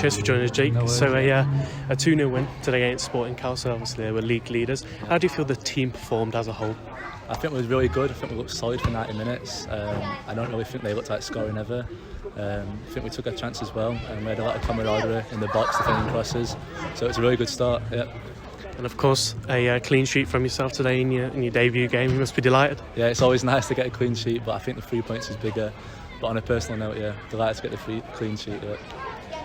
Cheers for joining us, Jake. No So a 2-0 win today against Sporting Calcio. Obviously, they were league leaders. How do you feel the team performed as a whole? I think it was really good. I think we looked solid for 90 minutes. I don't really think they looked like scoring ever. I think we took our chances well and we had a lot of camaraderie in the box defending crosses. So it was a really good start. Yeah. And of course, a clean sheet from yourself today in your debut game. You must be delighted. Yeah, it's always nice to get a clean sheet, but I think the 3 points is bigger. But on a personal note, yeah, delighted to get the clean sheet. Yeah.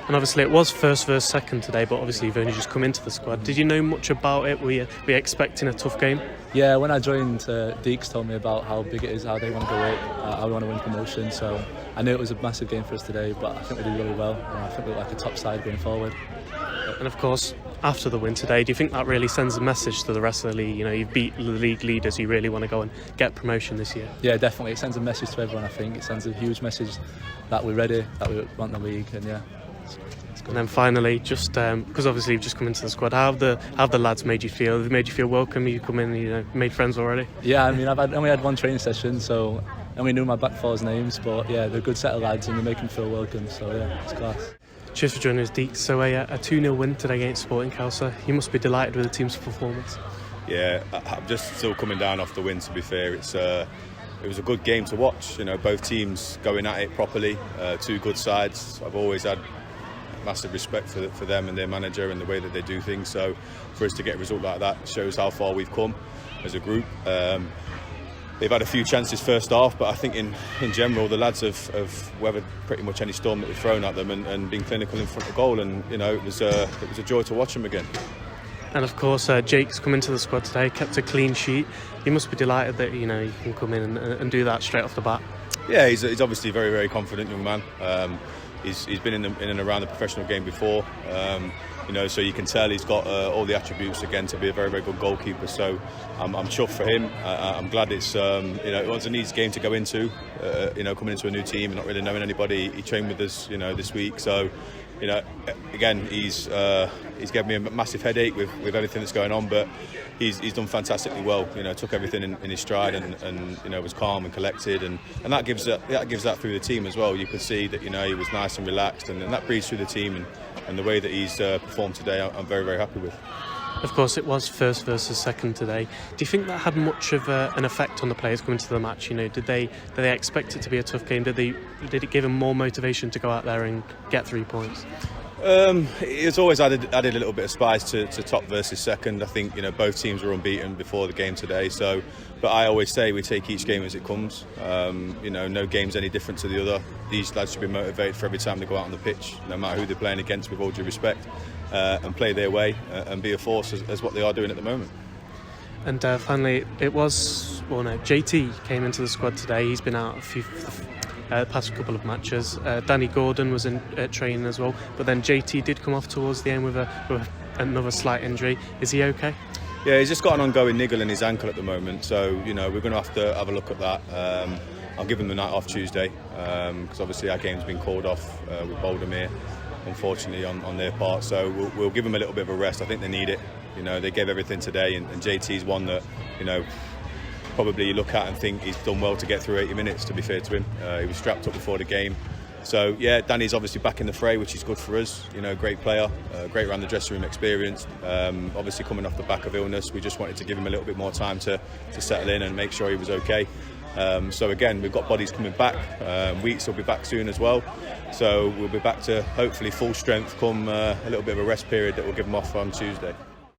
And obviously it was first versus second today, but obviously you've only just come into the squad. Did you know much about it? Were you expecting a tough game? Yeah, when I joined, Deeks told me about how big it is, how they want to go up, how we want to win promotion. So I knew it was a massive game for us today, but I think we did really well. And I think we're like a top side going forward. And of course, after the win today, do you think that really sends a message to the rest of the league? You know, you've beat the league leaders, you really want to go and get promotion this year. Yeah, definitely. It sends a message to everyone, I think. It sends a huge message that we're ready, that we want the league, and yeah. And then finally, just because obviously you've just come into the squad, how have the lads made you feel? Have they made you feel welcome? You come in, made friends already? Yeah, I mean, I've only had one training session, so I only knew my back four's names, but yeah, they're a good set of lads and they make them feel welcome, so yeah, it's class. Cheers for joining us, Deeks. So a 2-0 win today against Sporting Calcio. You must be delighted with the team's performance. Yeah, I'm just still coming down off the win, to be fair. It was a good game to watch, both teams going at it properly, two good sides. I've always had massive respect for them and their manager and the way that they do things, so for us to get a result like that shows how far we've come as a group. They've had a few chances first half, but I think in general the lads have weathered pretty much any storm that we've thrown at them and been clinical in front of goal, and it was a joy to watch them again. And of course, Jake's come into the squad today, kept a clean sheet. You must be delighted that you can come in and do that straight off the bat. Yeah, he's obviously a very, very confident young man. He's been in and around the professional game before, so you can tell he's got all the attributes again to be a very, very good goalkeeper. So I'm chuffed for him. I'm glad it's it was an easy game to go into. Coming into a new team and not really knowing anybody. He trained with us, this week. So again, he's given me a massive headache with everything that's going on, but he's done fantastically well. Took everything in his stride and was calm and collected, and that gives that through the team as well. You could see that he was nice and relaxed, and that breathes through the team, and the way that he's performed today, I'm very, very happy with. Of course, it was first versus second today. Do you think that had much of an effect on the players coming to the match? Did they expect it to be a tough game? Did it give them more motivation to go out there and get 3 points? It's always added a little bit of spice to top versus second. I think both teams were unbeaten before the game today. So, but I always say we take each game as it comes. No game's any different to the other. These lads should be motivated for every time they go out on the pitch, no matter who they're playing against, with all due respect, and play their way and be a force as what they are doing at the moment. And finally, JT came into the squad today. He's been out past couple of matches. Danny Gordon was in training as well, but then JT did come off towards the end with another slight injury. Is he okay? Yeah, he's just got an ongoing niggle in his ankle at the moment, so we're going to have a look at that. I'll give him the night off Tuesday, because obviously our game's been called off with Bouldermere, unfortunately on their part, so we'll give him a little bit of a rest. I think they need it. They gave everything today, and JT's one that probably you look at and think he's done well to get through 80 minutes, to be fair to him. He was strapped up before the game. So yeah, Danny's obviously back in the fray, which is good for us. Great player, great around the dressing room experience. Obviously coming off the back of illness, we just wanted to give him a little bit more time to settle in and make sure he was okay. So again, we've got bodies coming back. Wheats will be back soon as well. So we'll be back to hopefully full strength come a little bit of a rest period that we'll give him off on Tuesday.